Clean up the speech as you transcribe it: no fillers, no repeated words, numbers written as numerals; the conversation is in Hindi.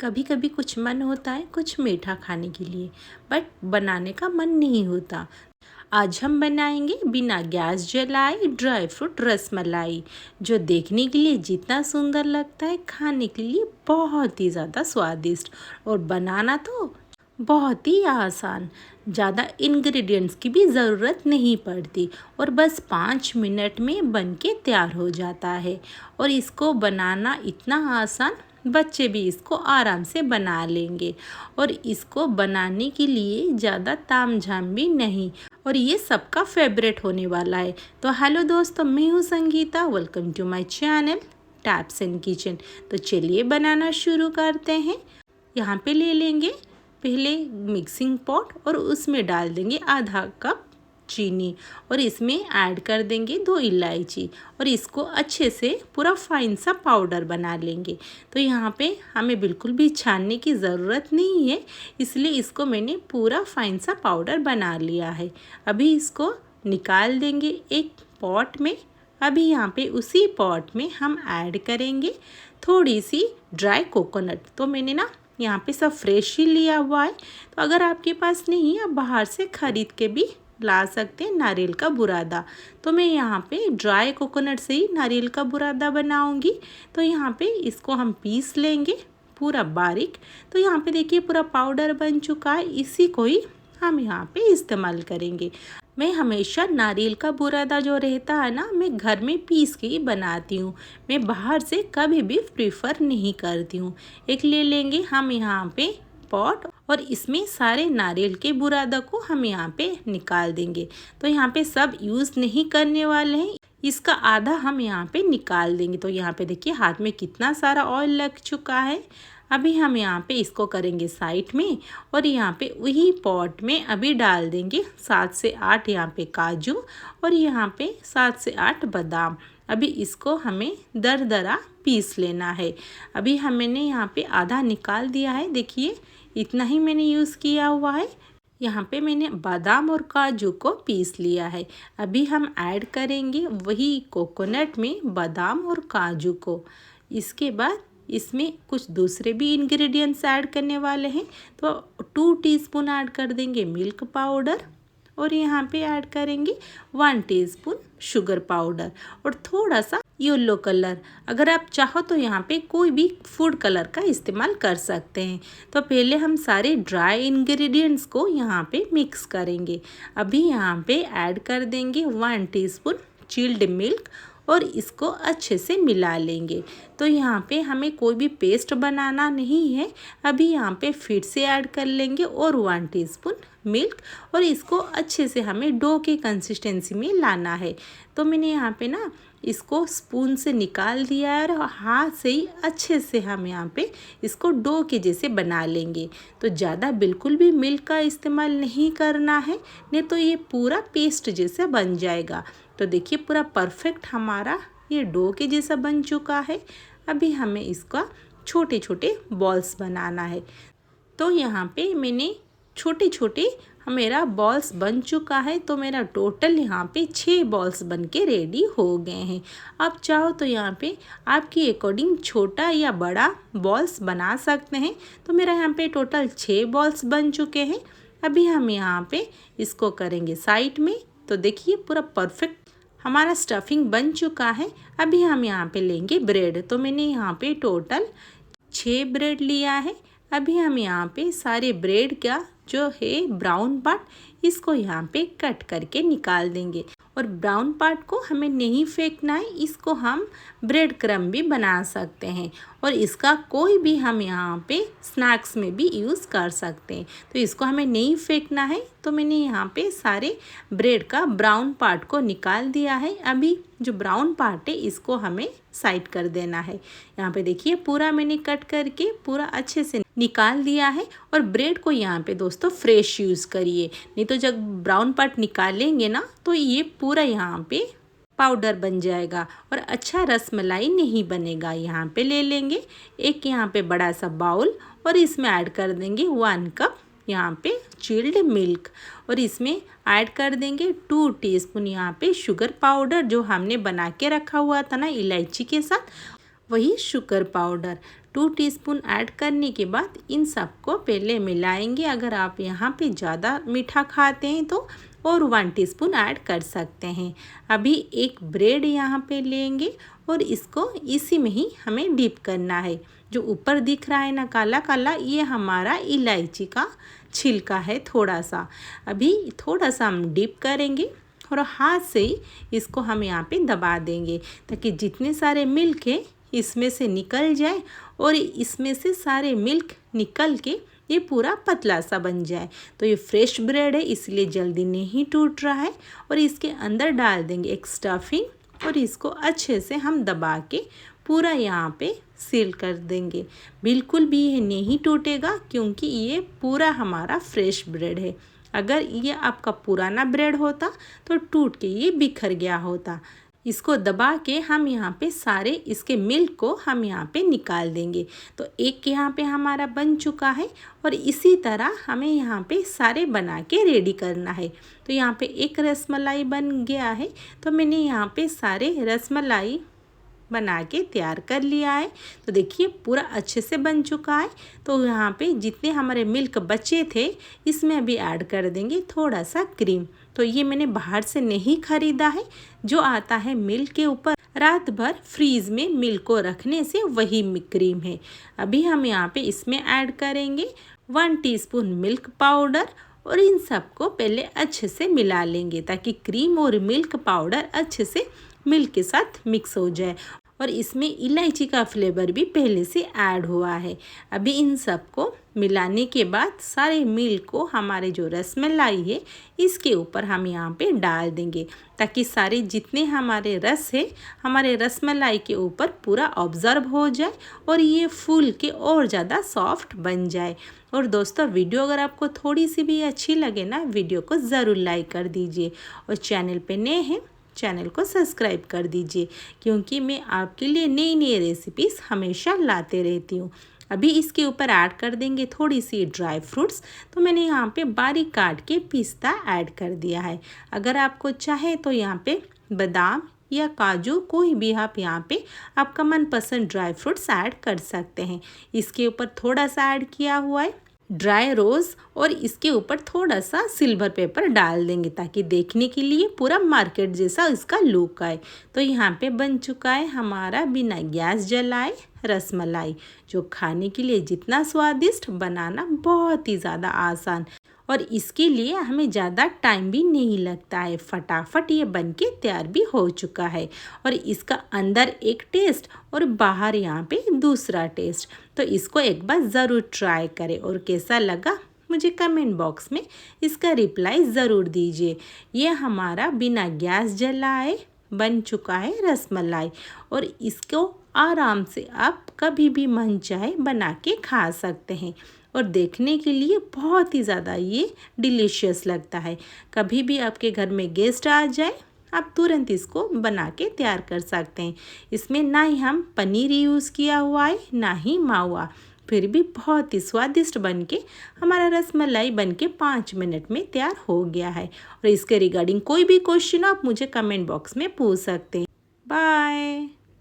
कभी कभी कुछ मन होता है कुछ मीठा खाने के लिए, बट बनाने का मन नहीं होता। आज हम बनाएंगे बिना गैस जलाए ड्राई फ्रूट रसमलाई, जो देखने के लिए जितना सुंदर लगता है खाने के लिए बहुत ही ज़्यादा स्वादिष्ट, और बनाना तो बहुत ही आसान। ज़्यादा इंग्रेडिएंट्स की भी ज़रूरत नहीं पड़ती और बस 5 मिनट में बन के तैयार हो जाता है। और इसको बनाना इतना आसान, बच्चे भी इसको आराम से बना लेंगे। और इसको बनाने के लिए ज़्यादा तामझाम भी नहीं, और ये सबका फेवरेट होने वाला है। तो हेलो दोस्तों, मैं हूँ Sangeeta, welcome to my channel taps and kitchen. तो चलिए बनाना शुरू करते हैं। यहाँ पे ले लेंगे पहले मिक्सिंग पॉट और उसमें डाल देंगे आधा कप चीनी, और इसमें ऐड कर देंगे 2 इलायची, और इसको अच्छे से पूरा फाइन सा पाउडर बना लेंगे। तो यहाँ पे हमें बिल्कुल भी छानने की ज़रूरत नहीं है, इसलिए इसको मैंने पूरा फाइन सा पाउडर बना लिया है। अभी इसको निकाल देंगे एक पॉट में। अभी यहाँ पे उसी पॉट में हम ऐड करेंगे थोड़ी सी ड्राई कोकोनट। तो मैंने ना यहाँ पे सब फ्रेश ही लिया हुआ है, तो अगर आपके पास नहीं, आप बाहर से ख़रीद के भी ला सकते हैं नारियल का बुरादा। तो मैं यहाँ पे ड्राई कोकोनट से ही नारियल का बुरादा बनाऊंगी। तो यहाँ पे इसको हम पीस लेंगे पूरा बारीक। तो यहाँ पे देखिए पूरा पाउडर बन चुका है, इसी को ही हम यहाँ पे इस्तेमाल करेंगे। मैं हमेशा नारियल का बुरादा जो रहता है ना, मैं घर में पीस के ही बनाती हूँ। मैं बाहर से कभी भी प्रीफर नहीं करती हूँ। एक ले लेंगे हम यहाँ पे पॉट, और इसमें सारे नारियल के बुरादा को हम यहाँ पे निकाल देंगे। तो यहाँ पे सब यूज़ नहीं करने वाले हैं, इसका आधा हम यहाँ पे निकाल देंगे। तो यहाँ पे देखिए हाथ में कितना सारा ऑयल लग चुका है। अभी हम यहाँ पे इसको करेंगे साइड में, और यहाँ पे वही पॉट में अभी डाल देंगे 7 से 8 यहाँ पे काजू, और यहाँ पे 7 से 8 बादाम। अभी इसको हमें दरदरा पीस लेना है। अभी हमने यहाँ पे आधा निकाल दिया है, देखिए इतना ही मैंने यूज़ किया हुआ है। यहाँ पे मैंने बादाम और काजू को पीस लिया है। अभी हम ऐड करेंगे वही कोकोनट में बादाम और काजू को। इसके बाद इसमें कुछ दूसरे भी इंग्रेडिएंट्स ऐड करने वाले हैं। तो 2 टीस्पून ऐड कर देंगे मिल्क पाउडर, और यहाँ पे ऐड करेंगे 1 टीस्पून शुगर पाउडर, और थोड़ा सा येलो कलर। अगर आप चाहो तो यहाँ पे कोई भी फूड कलर का इस्तेमाल कर सकते हैं। तो पहले हम सारे ड्राई इंग्रेडिएंट्स को यहाँ पे मिक्स करेंगे। अभी यहाँ पे ऐड कर देंगे 1 टीस्पून चिल्ड मिल्क, और इसको अच्छे से मिला लेंगे। तो यहाँ पे हमें कोई भी पेस्ट बनाना नहीं है। अभी यहाँ पे फिर से ऐड कर लेंगे और 1 टीस्पून मिल्क, और इसको अच्छे से हमें डो के कंसिस्टेंसी में लाना है। तो मैंने यहाँ पे ना इसको स्पून से निकाल दिया है, और हाथ से ही अच्छे से हम यहाँ पे इसको डो के जैसे बना लेंगे। तो ज़्यादा बिल्कुल भी मिल्क का इस्तेमाल नहीं करना है, नहीं तो ये पूरा पेस्ट जैसा बन जाएगा। तो देखिए पूरा परफेक्ट हमारा ये डो के जैसा बन चुका है। अभी हमें इसका छोटे छोटे बॉल्स बनाना है। तो यहाँ पे मैंने छोटे छोटे मेरा बॉल्स बन चुका है। तो मेरा टोटल यहाँ पे 6 बॉल्स बन के रेडी हो गए हैं। आप चाहो तो यहाँ पे आपकी अकॉर्डिंग छोटा या बड़ा बॉल्स बना सकते हैं। तो मेरा यहाँ पे टोटल 6 बॉल्स बन चुके हैं। अभी हम यहाँ पे इसको करेंगे साइड में। तो देखिए पूरा परफेक्ट हमारा स्टफिंग बन चुका है। अभी हम यहाँ पे लेंगे ब्रेड। तो मैंने यहाँ पे टोटल 6 ब्रेड लिया है। अभी हम यहाँ पे सारे ब्रेड का जो है ब्राउन पार्ट, इसको यहाँ पे कट करके निकाल देंगे। और ब्राउन पार्ट को हमें नहीं फेंकना है, इसको हम ब्रेड क्रम्ब भी बना सकते हैं, और इसका कोई भी हम यहाँ पे स्नैक्स में भी यूज़ कर सकते हैं। तो इसको हमें नहीं फेंकना है। तो मैंने यहाँ पे सारे ब्रेड का ब्राउन पार्ट को निकाल दिया है। अभी जो ब्राउन पार्ट है इसको हमें साइड कर देना है। यहाँ पे देखिए पूरा मैंने कट करके पूरा अच्छे से निकाल दिया है। और ब्रेड को यहाँ पे दोस्तों फ्रेश यूज़ करिए, नहीं तो जब ब्राउन पार्ट निकालेंगे ना तो ये पूरा यहाँ पे पाउडर बन जाएगा और अच्छा रसमलाई नहीं बनेगा। यहाँ पे ले लेंगे एक यहाँ पे बड़ा सा बाउल, और इसमें ऐड कर देंगे 1 कप यहाँ पे चिल्ड मिल्क, और इसमें ऐड कर देंगे 2 टीस्पून यहाँ पे शुगर पाउडर जो हमने बना के रखा हुआ था ना इलायची के साथ, वही शुगर पाउडर 2 टीस्पून ऐड करने के बाद इन सबको पहले मिलाएंगे। अगर आप यहाँ पे ज़्यादा मीठा खाते हैं तो और 1 टीस्पून ऐड कर सकते हैं। अभी एक ब्रेड यहाँ पे लेंगे और इसको इसी में ही हमें डिप करना है। जो ऊपर दिख रहा है ना काला काला, ये हमारा इलायची का छिलका है थोड़ा सा। अभी थोड़ा सा हम डिप करेंगे और हाथ से ही इसको हम यहाँ पे दबा देंगे ताकि जितने सारे मिल्क है इसमें से निकल जाए और इसमें से सारे मिल्क निकल के ये पूरा पतला सा बन जाए। तो ये फ्रेश ब्रेड है इसलिए जल्दी नहीं टूट रहा है। और इसके अंदर डाल देंगे एक स्टफिंग और इसको अच्छे से हम दबा के पूरा यहाँ पे सील कर देंगे। बिल्कुल भी ये नहीं टूटेगा क्योंकि ये पूरा हमारा फ्रेश ब्रेड है। अगर ये आपका पुराना ब्रेड होता तो टूट के ये बिखर गया होता। इसको दबा के हम यहाँ पे सारे इसके मिल्क को हम यहाँ पे निकाल देंगे। तो एक यहाँ पे हमारा बन चुका है और इसी तरह हमें यहाँ पे सारे बना के रेडी करना है। तो यहाँ पे एक रसमलाई बन गया है। तो मैंने यहाँ पे सारे रसमलाई बना के तैयार कर लिया है। तो देखिए पूरा अच्छे से बन चुका है। तो यहाँ पे जितने हमारे मिल्क बचे थे इसमें अभी ऐड कर देंगे थोड़ा सा क्रीम। तो ये मैंने बाहर से नहीं ख़रीदा है, जो आता है मिल्क के ऊपर रात भर फ्रीज में मिल्क को रखने से वही क्रीम है। अभी हम यहाँ पे इसमें ऐड करेंगे 1 टीस्पून मिल्क पाउडर और इन सबको पहले अच्छे से मिला लेंगे ताकि क्रीम और मिल्क पाउडर अच्छे से मिल्क के साथ मिक्स हो जाए। और इसमें इलायची का फ्लेवर भी पहले से ऐड हुआ है। अभी इन सबको मिलाने के बाद सारे मिल्क को हमारे जो रसमलाई है इसके ऊपर हम यहाँ पे डाल देंगे ताकि सारे जितने हमारे रस है हमारे रसमलाई के ऊपर पूरा ऑब्जर्व हो जाए और ये फूल के और ज़्यादा सॉफ्ट बन जाए। और दोस्तों वीडियो अगर आपको थोड़ी सी भी अच्छी लगे ना, वीडियो को ज़रूर लाइक कर दीजिए और चैनल पे नए हैं चैनल को सब्सक्राइब कर दीजिए क्योंकि मैं आपके लिए नई नई रेसिपीज़ हमेशा लाते रहती हूँ। अभी इसके ऊपर ऐड कर देंगे थोड़ी सी ड्राई फ्रूट्स। तो मैंने यहाँ पे बारीक काट के पिस्ता ऐड कर दिया है। अगर आपको चाहे तो यहाँ पे बादाम या काजू कोई भी आप यहाँ पे आपका मनपसंद ड्राई फ्रूट्स ऐड कर सकते हैं। इसके ऊपर थोड़ा सा ऐड किया हुआ है ड्राई रोज़ और इसके ऊपर थोड़ा सा सिल्वर पेपर डाल देंगे ताकि देखने के लिए पूरा मार्केट जैसा इसका लुक आए। तो यहाँ पे बन चुका है हमारा बिना गैस जलाए रसमलाई, जो खाने के लिए जितना स्वादिष्ट बनाना बहुत ही ज़्यादा आसान और इसके लिए हमें ज़्यादा टाइम भी नहीं लगता है। फटाफट ये बन के तैयार भी हो चुका है और इसका अंदर एक टेस्ट और बाहर यहाँ पे दूसरा टेस्ट। तो इसको एक बार ज़रूर ट्राई करें और कैसा लगा मुझे कमेंट बॉक्स में इसका रिप्लाई ज़रूर दीजिए। ये हमारा बिना गैस जलाए बन चुका है रसमलाई और इसको आराम से आप कभी भी मन चाहे बना के खा सकते हैं और देखने के लिए बहुत ही ज़्यादा ये डिलीशियस लगता है। कभी भी आपके घर में गेस्ट आ जाए आप तुरंत इसको बना के तैयार कर सकते हैं। इसमें ना ही हम पनीर यूज़ किया हुआ है ना ही मावा, फिर भी बहुत ही स्वादिष्ट बन के हमारा रसमलाई बन के 5 मिनट में तैयार हो गया है। और इसके रिगार्डिंग कोई भी क्वेश्चन आप मुझे कमेंट बॉक्स में पूछ सकते हैं। बाय।